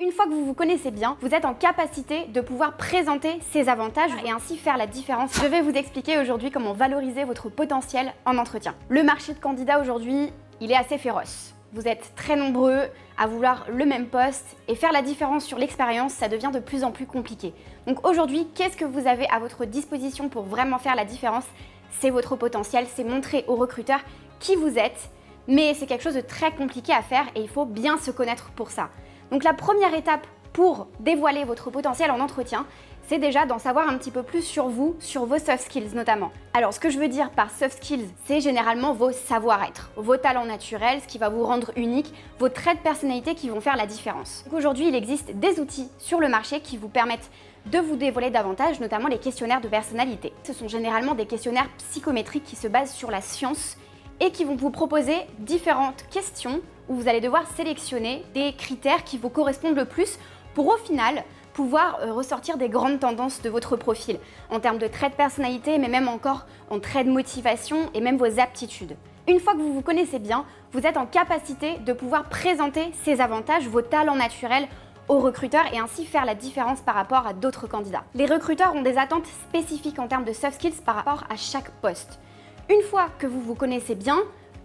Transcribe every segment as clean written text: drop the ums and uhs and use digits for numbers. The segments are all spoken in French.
Une fois que vous vous connaissez bien, vous êtes en capacité de pouvoir présenter ces avantages et ainsi faire la différence. Je vais vous expliquer aujourd'hui comment valoriser votre potentiel en entretien. Le marché de candidats aujourd'hui, il est assez féroce. Vous êtes très nombreux à vouloir le même poste et faire la différence sur l'expérience, ça devient de plus en plus compliqué. Donc aujourd'hui, qu'est-ce que vous avez à votre disposition pour vraiment faire la différence? C'est votre potentiel, c'est montrer aux recruteurs qui vous êtes, mais c'est quelque chose de très compliqué à faire et il faut bien se connaître pour ça. Donc la première étape pour dévoiler votre potentiel en entretien, c'est déjà d'en savoir un petit peu plus sur vous, sur vos soft skills notamment. Alors ce que je veux dire par soft skills, c'est généralement vos savoir-être, vos talents naturels, ce qui va vous rendre unique, vos traits de personnalité qui vont faire la différence. Donc aujourd'hui, il existe des outils sur le marché qui vous permettent de vous dévoiler davantage, notamment les questionnaires de personnalité. Ce sont généralement des questionnaires psychométriques qui se basent sur la science et qui vont vous proposer différentes questions où vous allez devoir sélectionner des critères qui vous correspondent le plus pour au final pouvoir ressortir des grandes tendances de votre profil en termes de traits de personnalité, mais même encore en traits de motivation et même vos aptitudes. Une fois que vous vous connaissez bien, vous êtes en capacité de pouvoir présenter ces avantages, vos talents naturels aux recruteurs et ainsi faire la différence par rapport à d'autres candidats. Les recruteurs ont des attentes spécifiques en termes de soft skills par rapport à chaque poste. Une fois que vous vous connaissez bien,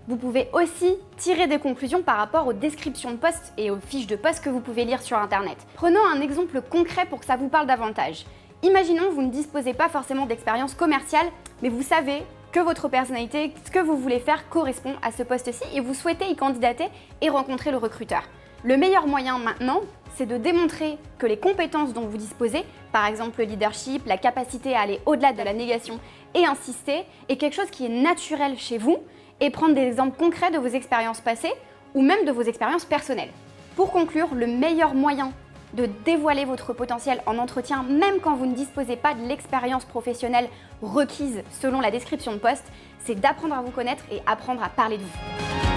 vous pouvez aussi tirer des conclusions par rapport aux descriptions de postes et aux fiches de poste que vous pouvez lire sur Internet. Prenons un exemple concret pour que ça vous parle davantage. Imaginons que vous ne disposez pas forcément d'expérience commerciale, mais vous savez que votre personnalité, ce que vous voulez faire correspond à ce poste-ci et vous souhaitez y candidater et rencontrer le recruteur. Le meilleur moyen maintenant, c'est de démontrer que les compétences dont vous disposez, par exemple le leadership, la capacité à aller au-delà de la négation et insister, est quelque chose qui est naturel chez vous et prendre des exemples concrets de vos expériences passées ou même de vos expériences personnelles. Pour conclure, le meilleur moyen de dévoiler votre potentiel en entretien, même quand vous ne disposez pas de l'expérience professionnelle requise selon la description de poste, c'est d'apprendre à vous connaître et apprendre à parler de vous.